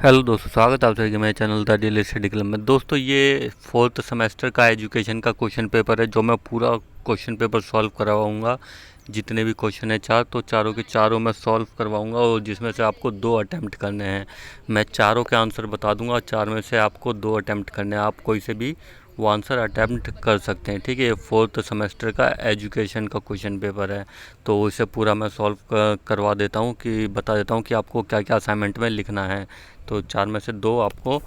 Hello दोस्तों, स्वागत है आप सभी के मेरे channel the daily study club में। दोस्तों, ये फोर्थ सेमेस्टर का एजुकेशन का क्वेश्चन पेपर है जो मैं पूरा क्वेश्चन पेपर सॉल्व करवाऊंगा। जितने भी क्वेश्चन है चार, तो चारों के चारों मैं सॉल्व करवाऊंगा और जिसमें से आपको दो अटेम्प्ट करने हैं। मैं चारों के आंसर बता दूंगा और चार में से आपको दो अटेम्प्ट करने हैं। आप कोई से भी वो आंसर अटैम्प्ट कर सकते हैं। ठीक है, ये फोर्थ सेमेस्टर का एजुकेशन का क्वेश्चन पेपर है। तो इसे पूरा मैं सॉल्व करवा देता हूँ, कि बता देता हूँ कि आपको क्या क्या असाइनमेंट में लिखना है। तो चार में से दो आपको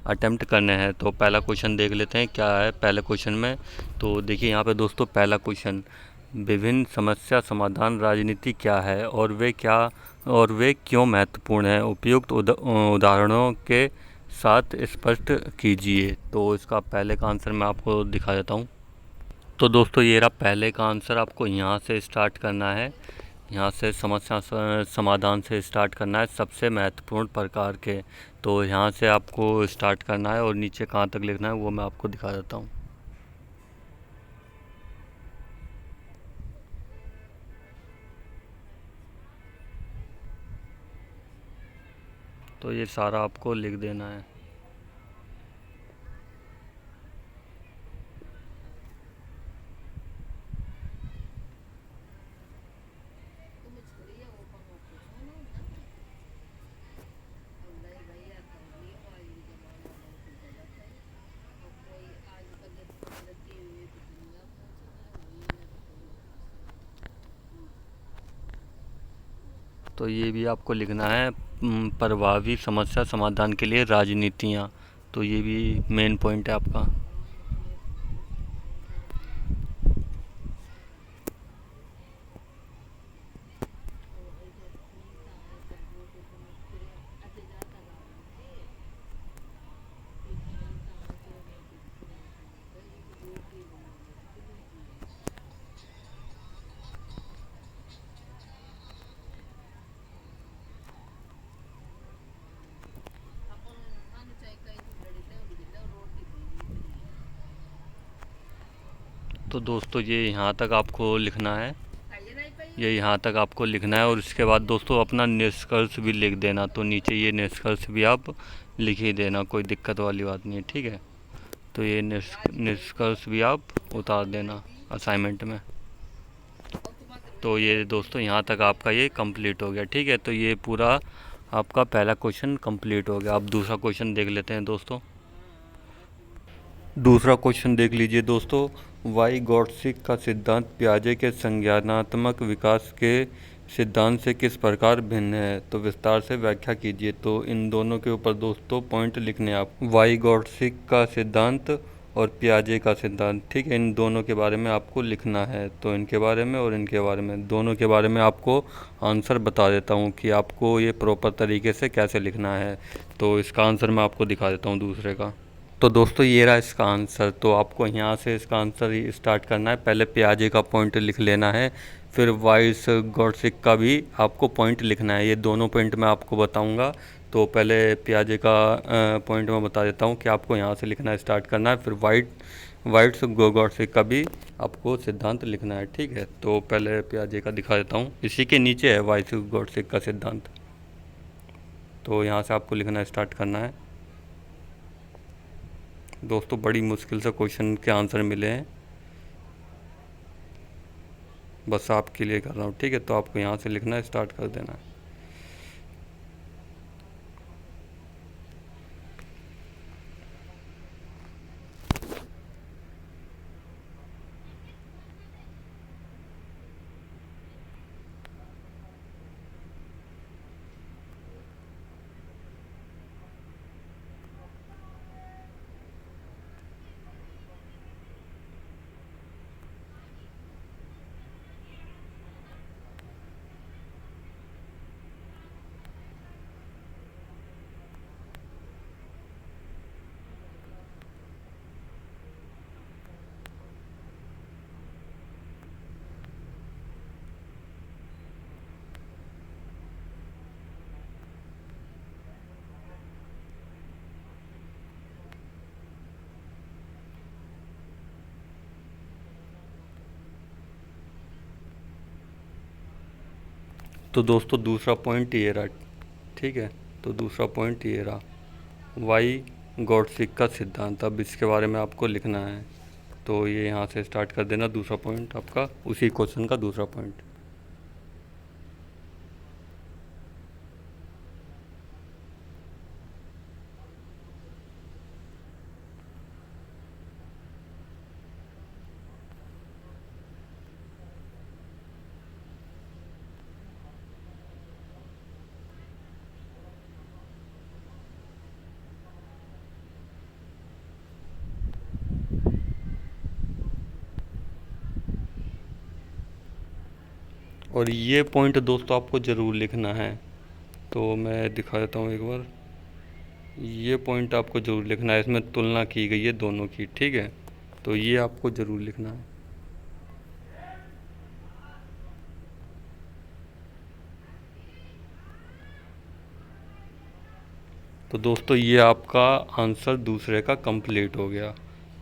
अटेम्प्ट करने हैं। तो पहला क्वेश्चन देख लेते हैं क्या है पहले क्वेश्चन में। तो देखिए यहाँ पे दोस्तों, पहला क्वेश्चन, विभिन्न समस्या समाधान राजनीति क्या है और वे क्यों महत्वपूर्ण है, उपयुक्त उदाहरणों के साथ स्पष्ट कीजिए। तो इसका पहले का आंसर मैं आपको दिखा देता हूँ। तो दोस्तों, ये रहा पहले का आंसर। आपको यहाँ से स्टार्ट करना है, यहाँ से समस्या समाधान से स्टार्ट करना है, सबसे महत्वपूर्ण प्रकार के। तो यहाँ से आपको स्टार्ट करना है और नीचे कहाँ तक लिखना है वो मैं आपको दिखा देता हूँ। तो ये सारा आपको लिख देना है। तो ये भी आपको लिखना है, प्रभावी समस्या समाधान के लिए राजनीतियाँ। तो ये भी मेन पॉइंट है आपका। तो दोस्तों, ये यहाँ तक आपको लिखना है, ये यहाँ तक आपको लिखना है। और इसके बाद दोस्तों अपना निष्कर्ष भी लिख देना। तो नीचे ये निष्कर्ष भी आप लिख ही देना, कोई दिक्कत वाली बात नहीं है। ठीक है, तो ये निष्कर्ष भी आप उतार देना असाइनमेंट में। तो ये दोस्तों यहाँ तक आपका ये कंप्लीट हो गया। ठीक है, तो ये पूरा आपका पहला क्वेश्चन कंप्लीट हो गया। अब दूसरा क्वेश्चन देख लेते हैं दोस्तों। दूसरा क्वेश्चन देख लीजिए दोस्तों। वाई गॉडसिक का सिद्धांत पियाजे के संज्ञानात्मक विकास के सिद्धांत से किस प्रकार भिन्न है, तो विस्तार से व्याख्या कीजिए। तो इन दोनों के ऊपर दोस्तों पॉइंट लिखने हैं आप, वाई गॉडसिक का सिद्धांत और पियाजे का सिद्धांत। ठीक है, इन दोनों के बारे में आपको लिखना है। तो इनके बारे में और इनके बारे में, दोनों के बारे में आपको आंसर बता देता हूँ कि आपको ये प्रॉपर तरीके से कैसे लिखना है। तो इसका आंसर मैं आपको दिखा देता हूँ दूसरे का। तो दोस्तों, ये रहा इसका आंसर। तो आपको यहाँ से इसका आंसर ही स्टार्ट करना है। पहले पियाजे का पॉइंट लिख लेना है, फिर वाइस गॉडसिक का भी आपको पॉइंट लिखना है। ये दोनों पॉइंट मैं आपको बताऊंगा। तो पहले पियाजे का पॉइंट मैं बता देता हूँ कि आपको यहाँ से लिखना स्टार्ट करना है, फिर वाइट्स गॉडसिक का भी आपको सिद्धांत लिखना है। ठीक है, तो पहले पियाजे का दिखा देता हूँ, इसी के नीचे है वाइस गॉडसिक का सिद्धांत। तो यहाँ से आपको लिखना स्टार्ट करना है। दोस्तों, बड़ी मुश्किल से क्वेश्चन के आंसर मिले हैं, बस आपके लिए कर रहा हूँ। ठीक है, तो आपको यहाँ से लिखना स्टार्ट कर देना है। तो दोस्तों, दूसरा पॉइंट ये रहा। ठीक है, तो दूसरा पॉइंट ये रहा, वाई गॉडसिक का सिद्धांत। अब इसके बारे में आपको लिखना है, तो ये यहाँ से स्टार्ट कर देना दूसरा पॉइंट आपका, उसी क्वेश्चन का दूसरा पॉइंट। और ये पॉइंट दोस्तों आपको ज़रूर लिखना है, तो मैं दिखा देता हूँ एक बार। ये पॉइंट आपको ज़रूर लिखना है, इसमें तुलना की गई है दोनों की, ठीक है, तो ये आपको ज़रूर लिखना है। तो दोस्तों ये आपका आंसर दूसरे का कंप्लीट हो गया।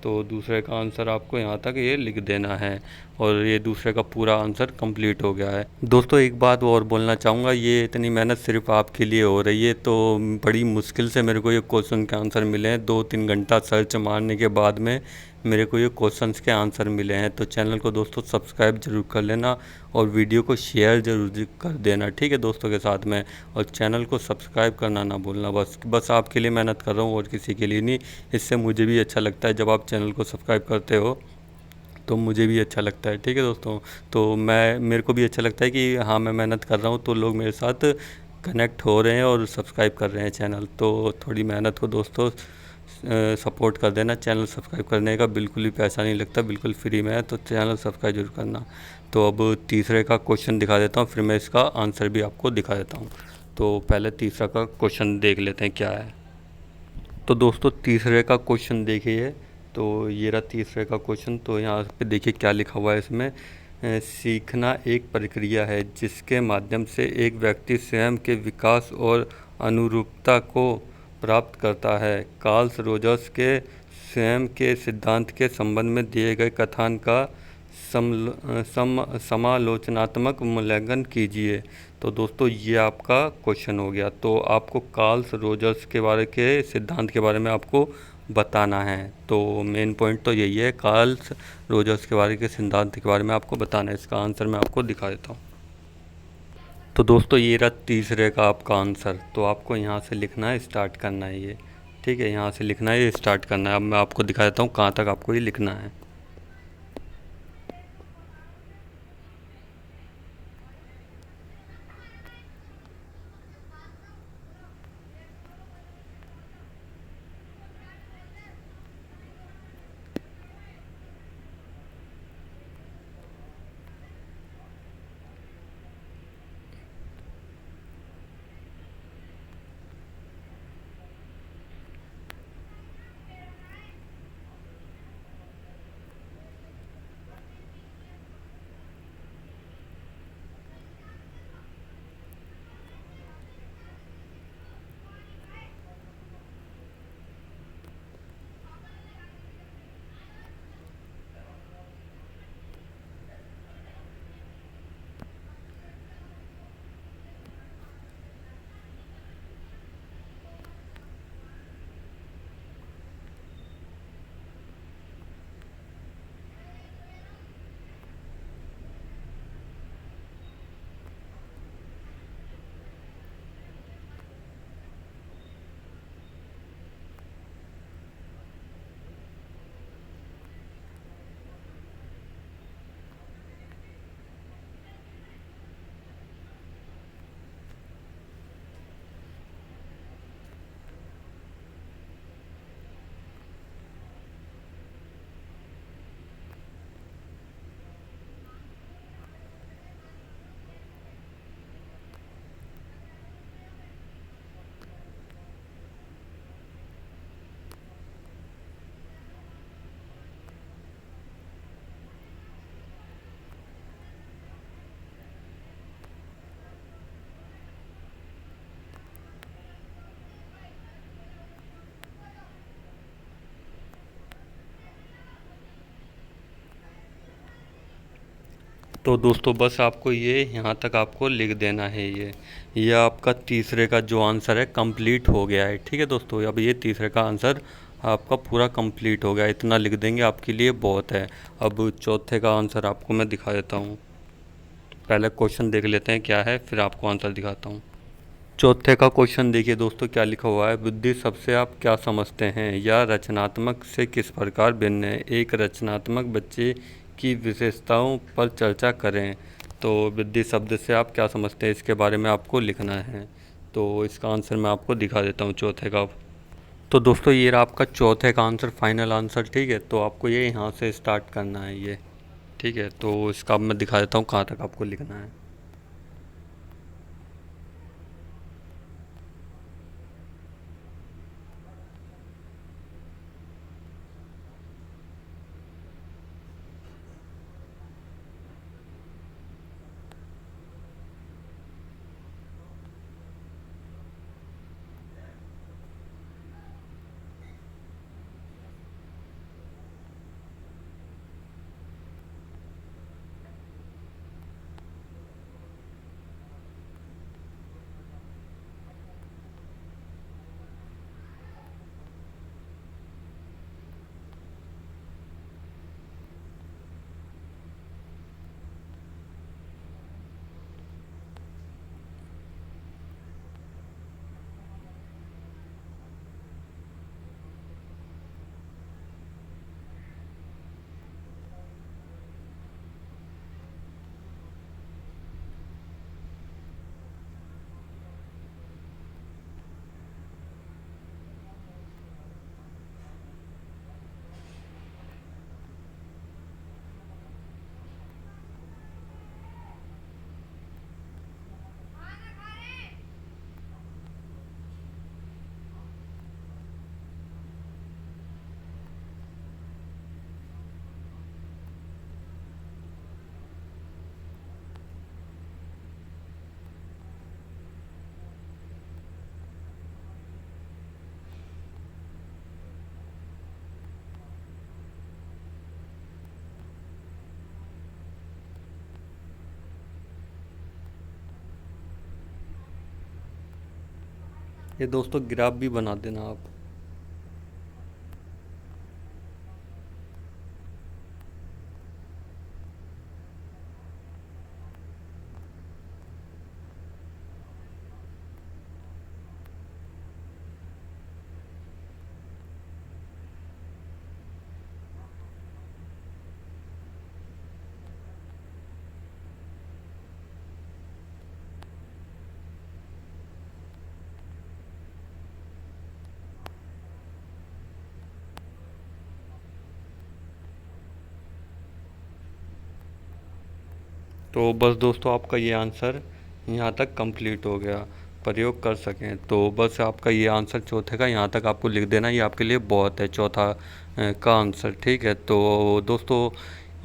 तो दूसरे का आंसर आपको यहाँ तक ये लिख देना है, और ये दूसरे का पूरा आंसर कंप्लीट हो गया है। दोस्तों एक बात और बोलना चाहूँगा, ये इतनी मेहनत सिर्फ आपके लिए हो रही है, तो बड़ी मुश्किल से मेरे को ये क्वेश्चन के आंसर मिले हैं। 2-3 घंटा सर्च मारने के बाद में मेरे को ये क्वेश्चंस के आंसर मिले हैं। तो चैनल को दोस्तों सब्सक्राइब जरूर कर लेना, और वीडियो को शेयर जरूर कर देना, ठीक है दोस्तों के साथ में। और चैनल को सब्सक्राइब करना ना भूलना, बस आपके लिए मेहनत कर रहा हूँ और किसी के लिए नहीं। इससे मुझे भी अच्छा लगता है, जब आप चैनल को सब्सक्राइब करते हो तो मुझे भी अच्छा लगता है, ठीक है दोस्तों। तो मेरे को भी अच्छा लगता है कि हाँ मैं मेहनत कर रहा हूँ तो लोग मेरे साथ कनेक्ट हो रहे हैं और सब्सक्राइब कर रहे हैं चैनल। तो थोड़ी मेहनत को दोस्तों सपोर्ट कर देना। चैनल सब्सक्राइब करने का बिल्कुल भी पैसा नहीं लगता, बिल्कुल फ्री में है, तो चैनल सब्सक्राइब जरूर करना। तो अब तीसरे का क्वेश्चन दिखा देता हूँ, फिर मैं इसका आंसर भी आपको दिखा देता हूँ। तो पहले तीसरा का क्वेश्चन देख लेते हैं क्या है। तो दोस्तों तीसरे का क्वेश्चन देखिए, तो ये रहा तीसरे का क्वेश्चन। तो यहाँ पे देखिए क्या लिखा हुआ है इसमें। सीखना एक प्रक्रिया है जिसके माध्यम से एक व्यक्ति स्वयं के विकास और अनुरूपता को प्राप्त करता है। कार्ल रोजर्स के स्वयं के सिद्धांत के संबंध में दिए गए कथन का समालोचनात्मक मूल्यांकन कीजिए। तो दोस्तों ये आपका क्वेश्चन हो गया। तो आपको कार्ल रोजर्स के बारे के सिद्धांत के बारे में आपको बताना है। तो मेन पॉइंट तो यही है, कार्ल रोजर्स के बारे के सिद्धांत के बारे में आपको बताना है। इसका आंसर मैं आपको दिखा देता हूँ। तो दोस्तों ये रहा तीसरे का आपका आंसर। तो आपको यहाँ से लिखना है, स्टार्ट करना है ये, ठीक है, यहाँ से लिखना है, ये स्टार्ट करना है। अब मैं आपको दिखा देता हूँ कहाँ तक आपको ये लिखना है। तो दोस्तों बस आपको ये यहाँ तक आपको लिख देना है। ये आपका तीसरे का जो आंसर है कंप्लीट हो गया है। ठीक है दोस्तों, अब ये तीसरे का आंसर आपका पूरा कंप्लीट हो गया, इतना लिख देंगे आपके लिए बहुत है। अब चौथे का आंसर आपको मैं दिखा देता हूँ। पहले क्वेश्चन देख लेते हैं क्या है, फिर आपको आंसर दिखाता हूँ। चौथे का क्वेश्चन देखिए दोस्तों क्या लिखा हुआ है। बुद्धि शब्द आप क्या समझते हैं या रचनात्मक से किस प्रकार भिन्न है। एक रचनात्मक बच्चे की विशेषताओं पर चर्चा करें। तो बुद्धि शब्द से आप क्या समझते हैं, इसके बारे में आपको लिखना है। तो इसका आंसर मैं आपको दिखा देता हूँ चौथे का। तो दोस्तों ये रहा आपका चौथे का आंसर, फाइनल आंसर। ठीक है, तो आपको ये यहाँ से स्टार्ट करना है ये। ठीक है, तो इसका अब मैं दिखा देता हूँ कहाँ तक आपको लिखना है। ये दोस्तों ग्राफ भी बना देना आप। तो बस दोस्तों आपका ये आंसर यहाँ तक कंप्लीट हो गया। प्रयोग कर सकें तो बस आपका ये आंसर चौथे का यहाँ तक आपको लिख देना, ये आपके लिए बहुत है चौथा का आंसर। ठीक है, तो दोस्तों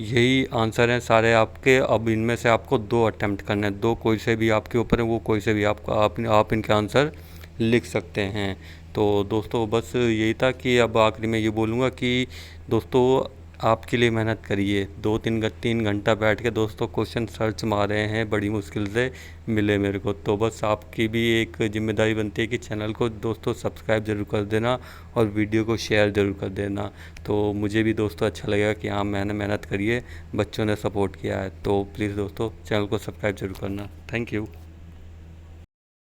यही आंसर हैं सारे आपके। अब इनमें से आपको दो अटेम्प्ट करने हैं, दो कोई से भी आपके ऊपर है, वो कोई से भी आप इनके आंसर लिख सकते हैं। तो दोस्तों बस यही था कि अब आखिरी में ये बोलूँगा कि दोस्तों आपके लिए मेहनत करिए। 3 घंटा बैठ के दोस्तों क्वेश्चन सर्च मारे हैं, बड़ी मुश्किल से मिले मेरे को। तो बस आपकी भी एक जिम्मेदारी बनती है कि चैनल को दोस्तों सब्सक्राइब ज़रूर कर देना और वीडियो को शेयर ज़रूर कर देना। तो मुझे भी दोस्तों अच्छा लगेगा कि हाँ मैंने मेहनत करी है, बच्चों ने सपोर्ट किया है। तो प्लीज़ दोस्तों चैनल को सब्सक्राइब ज़रूर करना। Thank you.